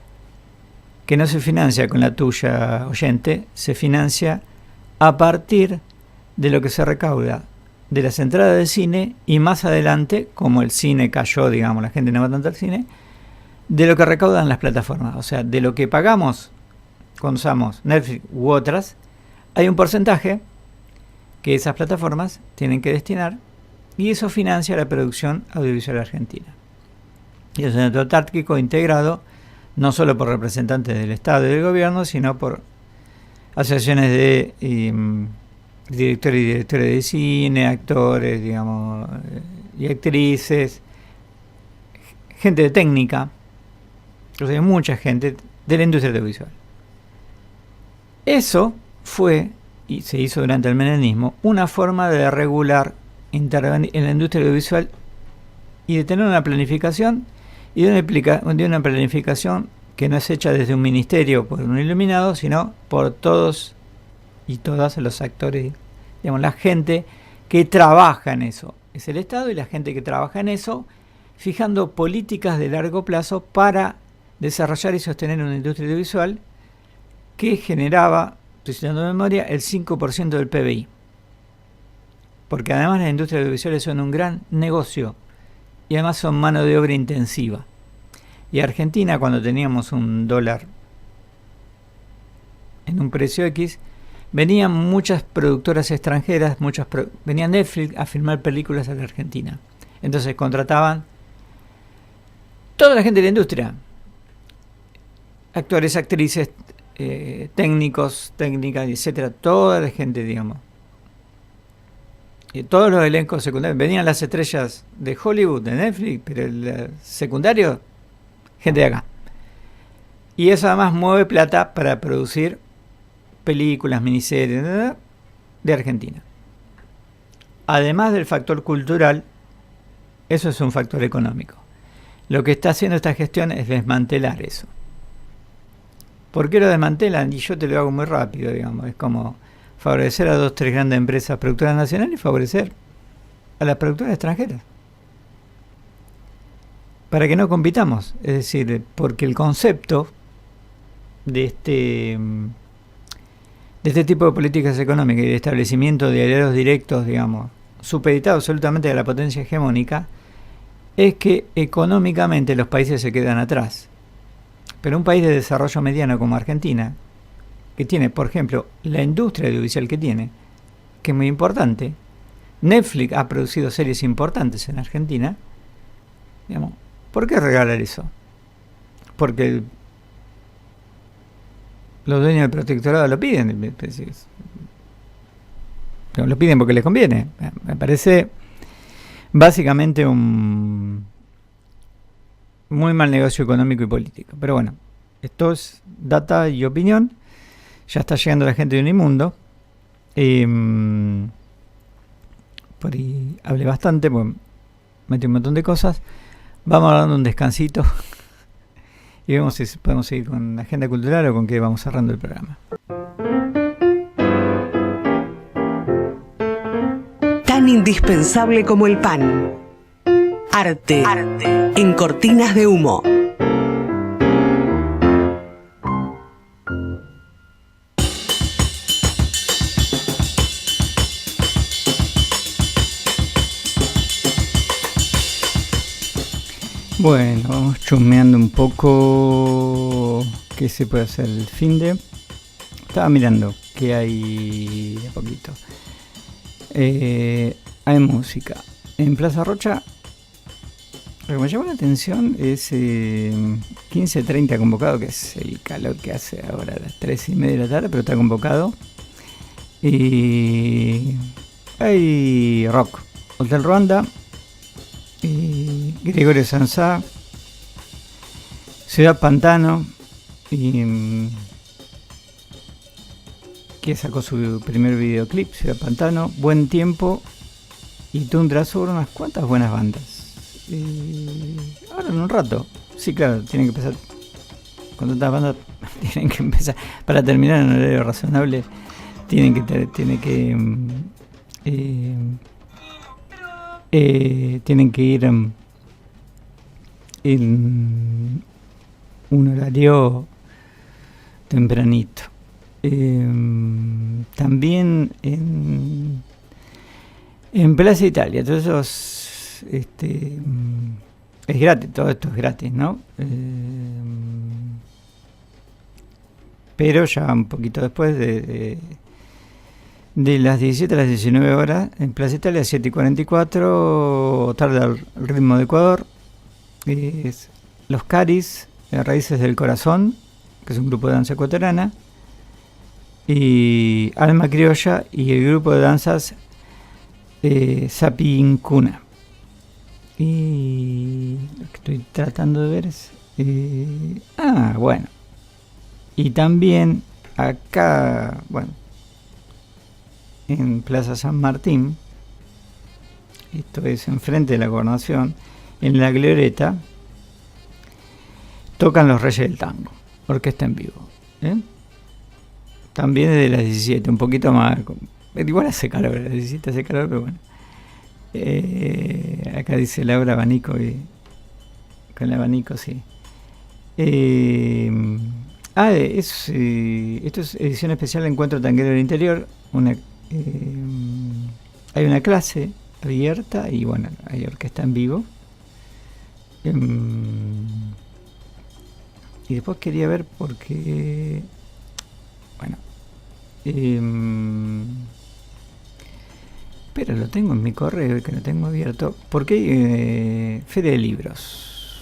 que no se financia con la tuya oyente, se financia a partir de lo que se recauda de las entradas de cine y más adelante, como el cine cayó, digamos, la gente no va tanto al cine, de lo que recaudan las plataformas, o sea, de lo que pagamos cuando usamos Netflix u otras, hay un porcentaje que esas plataformas tienen que destinar y eso financia la producción audiovisual argentina. Y es un ente autárquico integrado no solo por representantes del Estado y del gobierno, sino por asociaciones de directores y directores de cine, actores, digamos, y actrices, gente de técnica, o sea, mucha gente de la industria audiovisual. Eso fue, y se hizo durante el menemismo, una forma de regular, intervenir en la industria audiovisual y de tener una planificación, y de una planificación que no es hecha desde un ministerio por un iluminado, sino por todos y todas los actores, digamos, la gente que trabaja en eso. Es el Estado y la gente que trabaja en eso, fijando políticas de largo plazo para desarrollar y sostener una industria audiovisual que generaba, estoy citando de memoria, el 5% del PBI. Porque además las industrias audiovisuales son un gran negocio y además son mano de obra intensiva. Y Argentina, cuando teníamos un dólar en un precio X, venían muchas productoras extranjeras, venía Netflix a filmar películas en la Argentina. Entonces contrataban toda la gente de la industria, actores, actrices, técnicos, técnicas, etcétera, toda la gente, digamos. Y todos los elencos secundarios, venían las estrellas de Hollywood, de Netflix, pero el secundario, gente de acá. Y eso además mueve plata para producir películas, miniseries de Argentina. Además del factor cultural, eso es un factor económico. Lo que está haciendo esta gestión es desmantelar eso. ¿Por qué lo desmantelan? Y yo te lo hago muy rápido, digamos. Es como favorecer a 2 o 3 grandes empresas productoras nacionales y favorecer a las productoras extranjeras. Para que no compitamos. Es decir, porque el concepto de este tipo de políticas económicas y de establecimiento de aliados directos, digamos, supeditado absolutamente a la potencia hegemónica, es que económicamente los países se quedan atrás. Pero un país de desarrollo mediano como Argentina, que tiene, por ejemplo, la industria audiovisual que tiene, que es muy importante. Netflix ha producido series importantes en Argentina. Digamos, ¿por qué regalar eso? Porque los dueños del protectorado lo piden. Pero lo piden porque les conviene. Me parece básicamente un muy mal negocio económico y político. Pero bueno, esto es data y opinión. Ya está llegando la gente de Unimundo. Por ahí hablé bastante, pues metí un montón de cosas. Vamos dando un descansito y vemos si podemos seguir con la agenda cultural o con qué vamos cerrando el programa. Tan indispensable como el pan. Arte. En cortinas de humo. Bueno, vamos chusmeando un poco qué se puede hacer el finde. Estaba mirando qué hay de a poquito. Hay música. En Plaza Rocha, lo que me llamó la atención es 15:30 convocado, que es el calor que hace ahora a las 3:30 de la tarde, pero está convocado. Y hay rock. Hotel Ruanda, Gregorio Sansá, Ciudad Pantano, que sacó su primer videoclip, Ciudad Pantano, Buen Tiempo y Tundra Sur, unas cuantas buenas bandas. Ahora en un rato, sí, claro, tienen que empezar con tantas bandas, tienen que empezar para terminar en un horario razonable, tienen que ir en un horario tempranito. También en Plaza Italia, todos esos es gratis, todo esto es gratis, ¿no? Pero ya un poquito después de las 17 a las 19 horas en Plaza Italia, 7:44, tarde al ritmo de Ecuador, Los Caris, Raíces del Corazón, que es un grupo de danza ecuatoriana, y Alma Criolla y el grupo de danzas Sapincuna. Y lo que estoy tratando de ver es bueno, y también acá, bueno, en Plaza San Martín, esto es enfrente de la Gobernación, en la Glorieta, tocan Los Reyes del Tango, orquesta en vivo, también desde las 17, un poquito más, igual hace calor, a las 17 hace calor, pero bueno. Acá dice Laura abanico, y con el abanico sí. Esto es edición especial de Encuentro Tanguero del Interior. Hay una clase abierta y bueno, hay orquesta en vivo. Y después quería ver porque, bueno, pero lo tengo en mi correo, que lo tengo abierto, porque hay Feria de Libros.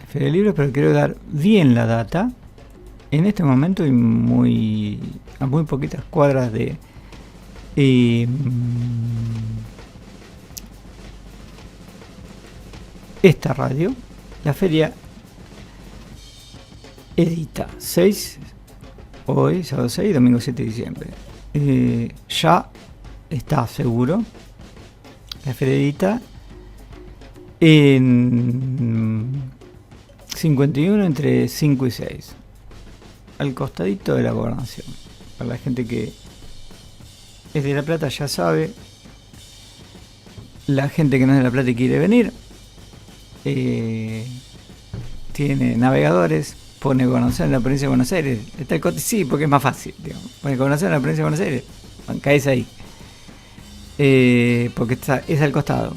Feria de Libros, pero quiero dar bien la data. En este momento hay a muy poquitas cuadras de esta radio. La feria edita 6, hoy, sábado 6, domingo 7 de diciembre. Ya está seguro. La feria edita en 51 entre 5 y 6. Al costadito de la Gobernación. Para la gente que es de La Plata ya sabe. La gente que no es de La Plata y quiere venir, tiene navegadores, pone Gobernación en la provincia de Buenos Aires. Está sí, porque es más fácil, digamos. Pone Gobernación en la provincia de Buenos Aires, caes ahí. Porque es al costado.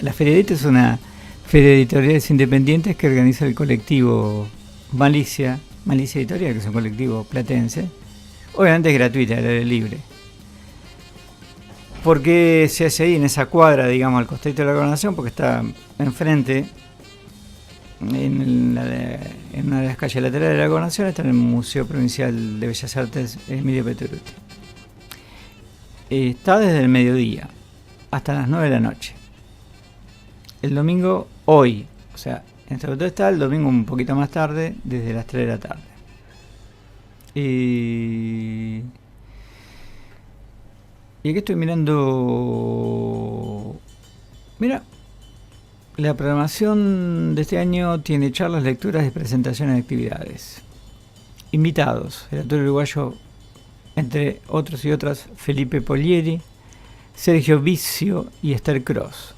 La Feria de Edita es una Feria de Editoriales Independientes que organiza el colectivo Malicia Editorial, que es un colectivo platense. Obviamente es gratuita, al aire libre. ¿Por qué se hace ahí en esa cuadra, digamos, al costadito de la Gobernación? Porque está enfrente, en una de las calles laterales de la Gobernación, está el Museo Provincial de Bellas Artes Emilio Pettoruti. Está desde el mediodía hasta las 9 de la noche. El domingo, hoy, o sea, en este momento está el domingo un poquito más tarde, desde las 3 de la tarde. Y aquí estoy mirando. Mira, la programación de este año tiene charlas, lecturas y presentaciones de actividades. Invitados: el actor uruguayo, entre otros y otras, Felipe Polieri, Sergio Vicio y Esther Cross.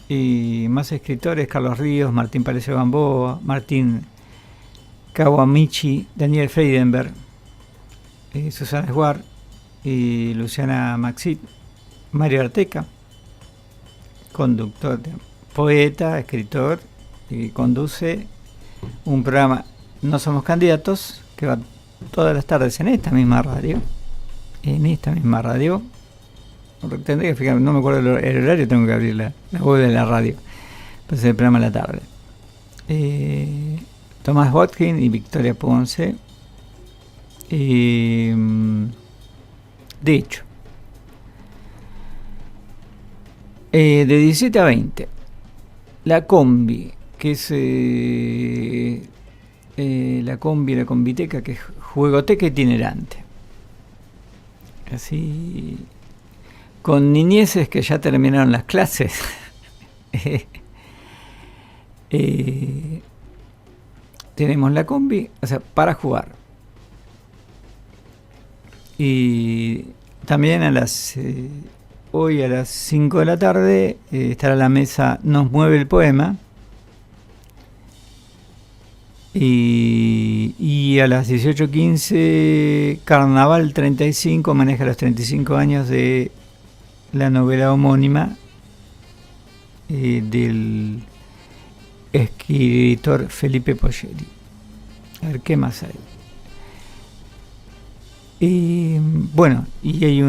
Y más escritores: Carlos Ríos, Martín Palacio Gamboa, Martín Kawamichi, Daniel Freidenberg, Susana Esguard y Luciana Maxip, Mario Arteca, conductor, poeta, escritor, y conduce un programa No Somos Candidatos, que va todas las tardes en esta misma radio. Tendré que fijarme, no me acuerdo el horario, tengo que abrir la web de la radio. Pues el programa a la tarde. Tomás Botkin y Victoria Ponce. De hecho, de 17 a 20, la combi, que es la combiteca, que es juegoteca itinerante. Así, con niñeces que ya terminaron las clases. Tenemos la combi, o sea, para jugar. Y también hoy a las 5 de la tarde estará la mesa Nos Mueve el Poema. Y a las 18:15 Carnaval 35 maneja los 35 años de la novela homónima del escritor Felipe Polieri. A ver, ¿qué más hay? Bueno, y hay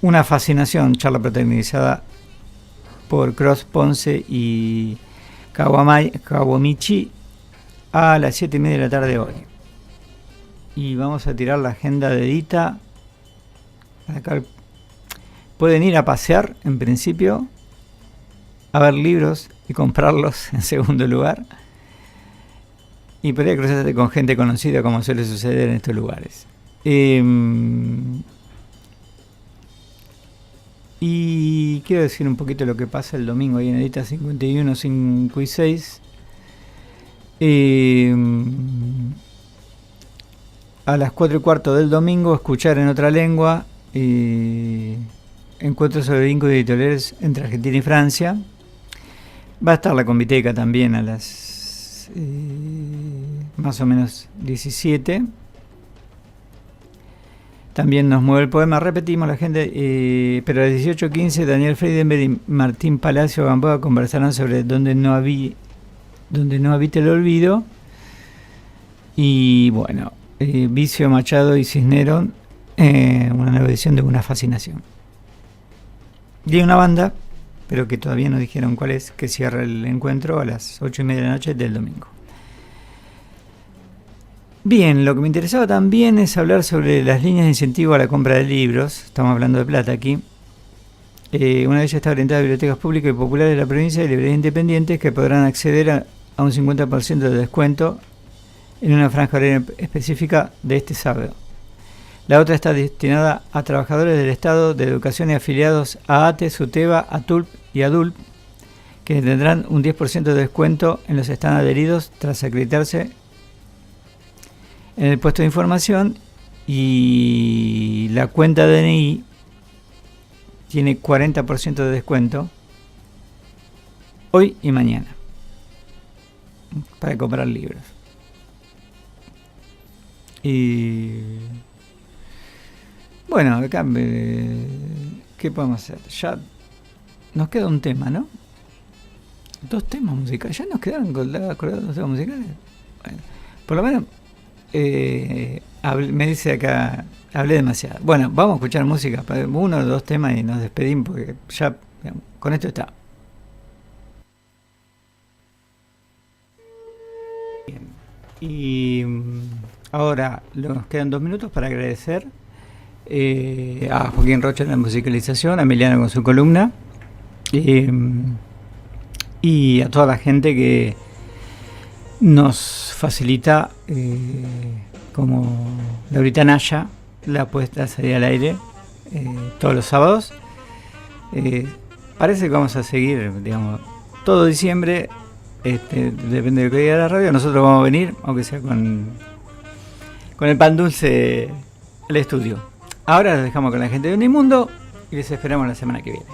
una fascinación, charla protagonizada por Cross, Ponce y Kawamichi a las 7:30 de la tarde hoy. Y vamos a tirar la agenda de Edita. Acá pueden ir a pasear, en principio, a ver libros y comprarlos en segundo lugar. Y podría cruzarse con gente conocida, como suele suceder en estos lugares. Y quiero decir un poquito lo que pasa el domingo ahí en Edita 51, 5 y 6. A las 4:15 del domingo, Escuchar en otra lengua. Encuentro sobre vínculos editoriales entre Argentina y Francia. Va a estar la Combiteca también a las más o menos 17. También Nos Mueve el Poema, repetimos la gente, pero a las 18:15 Daniel Freidenberg y Martín Palacio Gamboa conversarán sobre donde no habita el olvido. Y bueno, Vicio, Machado y Cisneros, una nueva edición de Una Fascinación. Y hay una banda, pero que todavía no dijeron cuál es, que cierra el encuentro a las 8:30 de la noche del domingo. Bien, lo que me interesaba también es hablar sobre las líneas de incentivo a la compra de libros. Estamos hablando de plata aquí. Una de ellas está orientada a bibliotecas públicas y populares de la provincia y librerías independientes que podrán acceder a un 50% de descuento en una franja horaria específica de este sábado. La otra está destinada a trabajadores del Estado de Educación y afiliados a ATE, SUTEBA, ATULP y ADULP, que tendrán un 10% de descuento en los que están adheridos tras acreditarse en el puesto de información, y la cuenta DNI tiene 40% de descuento hoy y mañana para comprar libros. Y bueno, acá ¿Qué podemos hacer? Ya nos queda un tema, ¿no? 2 temas musicales. ¿Ya nos quedaron colgados 2 temas musicales? Bueno, por lo menos me dice acá, hablé demasiado. Bueno, vamos a escuchar música, 1 o 2 temas y nos despedimos porque ya, digamos, con esto está. Bien. Y ahora nos quedan 2 minutos para agradecer a Joaquín Rocha en la musicalización, a Emiliano con su columna, y a toda la gente que nos facilita, como Laurita Naya, la puesta a salir al aire todos los sábados. Parece que vamos a seguir, digamos, todo diciembre, depende de lo que diga la radio. Nosotros vamos a venir, aunque sea con el pan dulce al estudio. Ahora los dejamos con la gente de Unimundo y les esperamos la semana que viene.